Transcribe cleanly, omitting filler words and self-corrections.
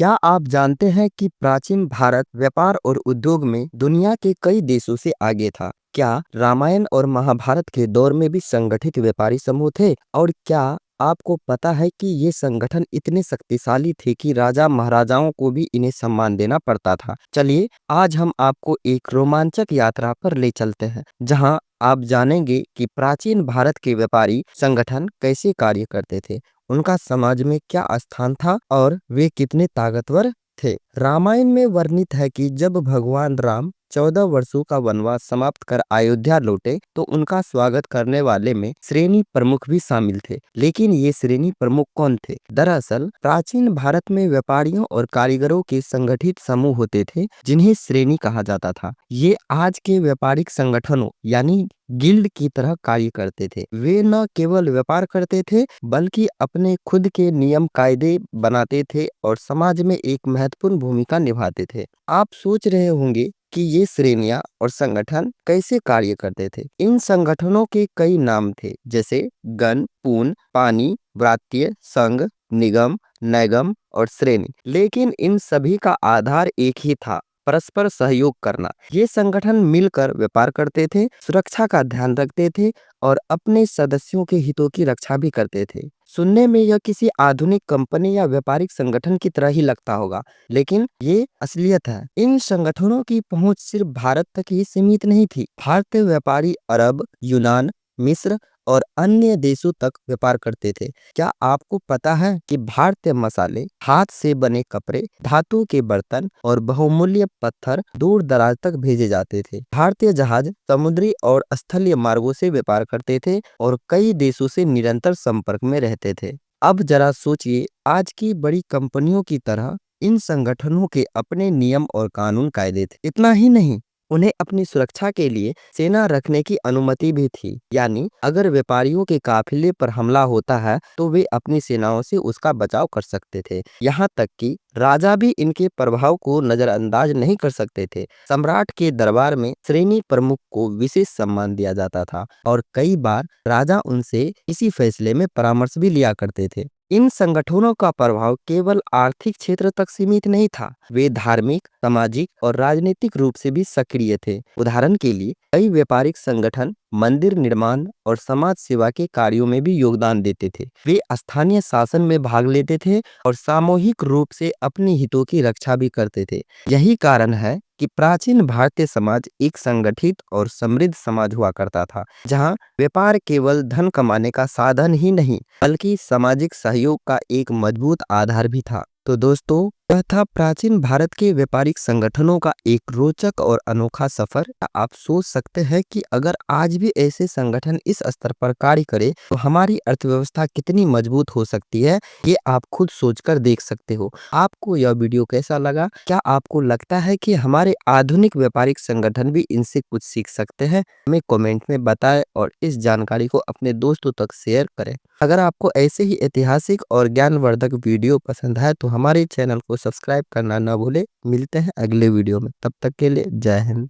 क्या आप जानते हैं कि प्राचीन भारत व्यापार और उद्योग में दुनिया के कई देशों से आगे था? क्या रामायण और महाभारत के दौर में भी संगठित व्यापारी समूह थे? और क्या आपको पता है कि ये संगठन इतने शक्तिशाली थे कि राजा महाराजाओं को भी इन्हें सम्मान देना पड़ता था? चलिए, आज हम आपको एक रोमांचक यात्रा पर ले चलते हैं, जहां आप जानेंगे कि प्राचीन भारत के व्यापारी संगठन कैसे कार्य करते थे, उनका समाज में क्या स्थान था और वे कितने ताकतवर थे। रामायण में वर्णित है कि जब भगवान राम 14 वर्षों का वनवास समाप्त कर अयोध्या लौटे तो उनका स्वागत करने वाले में श्रेणी प्रमुख भी शामिल थे। लेकिन ये श्रेणी प्रमुख कौन थे? दरअसल प्राचीन भारत में व्यापारियों और कारीगरों के संगठित समूह होते थे, जिन्हें श्रेणी कहा जाता था। ये आज के व्यापारिक संगठनों यानी गिल्ड की तरह कार्य करते थे। वे न केवल व्यापार करते थे, बल्कि अपने खुद के नियम कायदे बनाते थे और समाज में एक महत्वपूर्ण भूमिका निभाते थे। आप सोच रहे होंगे कि ये श्रेणियां और संगठन कैसे कार्य करते थे। इन संगठनों के कई नाम थे, जैसे गण, पूर्ण, पानी, व्रात्य, संघ, निगम, नैगम और श्रेणी। लेकिन इन सभी का आधार एक ही था, परस्पर सहयोग करना। ये संगठन मिलकर व्यापार करते थे, सुरक्षा का ध्यान रखते थे और अपने सदस्यों के हितों की रक्षा भी करते थे। सुनने में यह किसी आधुनिक कंपनी या व्यापारिक संगठन की तरह ही लगता होगा, लेकिन ये असलियत है। इन संगठनों की पहुंच सिर्फ भारत तक ही सीमित नहीं थी। भारतीय व्यापारी अरब, यूनान, मिस्र और अन्य देशों तक व्यापार करते थे। क्या आपको पता है कि भारतीय मसाले, हाथ से बने कपड़े, धातु के बर्तन और बहुमूल्य पत्थर दूर दराज तक भेजे जाते थे। भारतीय जहाज समुद्री और स्थलीय मार्गों से व्यापार करते थे और कई देशों से निरंतर संपर्क में रहते थे। अब जरा सोचिए, आज की बड़ी कंपनियों की तरह इन संगठनों के अपने नियम और कानून कायदे थे। इतना ही नहीं, उन्हें अपनी सुरक्षा के लिए सेना रखने की अनुमति भी थी। यानी अगर व्यापारियों के काफिले पर हमला होता है तो वे अपनी सेनाओं से उसका बचाव कर सकते थे। यहाँ तक कि राजा भी इनके प्रभाव को नजरअंदाज नहीं कर सकते थे। सम्राट के दरबार में श्रेणी प्रमुख को विशेष सम्मान दिया जाता था और कई बार राजा उनसे इसी फैसले में परामर्श भी लिया करते थे। इन संगठनों का प्रभाव केवल आर्थिक क्षेत्र तक सीमित नहीं था, वे धार्मिक, सामाजिक और राजनीतिक रूप से भी सक्रिय थे। उदाहरण के लिए कई व्यापारिक संगठन मंदिर निर्माण और समाज सेवा के कार्यों में भी योगदान देते थे। वे स्थानीय शासन में भाग लेते थे और सामूहिक रूप से अपने हितों की रक्षा भी करते थे। यही कारण है कि प्राचीन भारतीय समाज एक संगठित और समृद्ध समाज हुआ करता था, जहां व्यापार केवल धन कमाने का साधन ही नहीं, बल्कि सामाजिक सहयोग का एक मजबूत आधार भी था। तो दोस्तों, यह था प्राचीन भारत के व्यापारिक संगठनों का एक रोचक और अनोखा सफर। आप सोच सकते हैं कि अगर आज भी ऐसे संगठन इस स्तर पर कार्य करे तो हमारी अर्थव्यवस्था कितनी मजबूत हो सकती है, ये आप खुद सोचकर देख सकते हो। आपको यह वीडियो कैसा लगा? क्या आपको लगता है कि हमारे आधुनिक व्यापारिक संगठन भी इनसे कुछ सीख सकते हैं? हमें कमेंट में बताएं और इस जानकारी को अपने दोस्तों तक शेयर करें। अगर आपको ऐसे ही ऐतिहासिक और ज्ञानवर्धक वीडियो पसंद है तो हमारे चैनल को सब्सक्राइब करना न भूलें। मिलते हैं अगले वीडियो में, तब तक के लिए जय हिंद।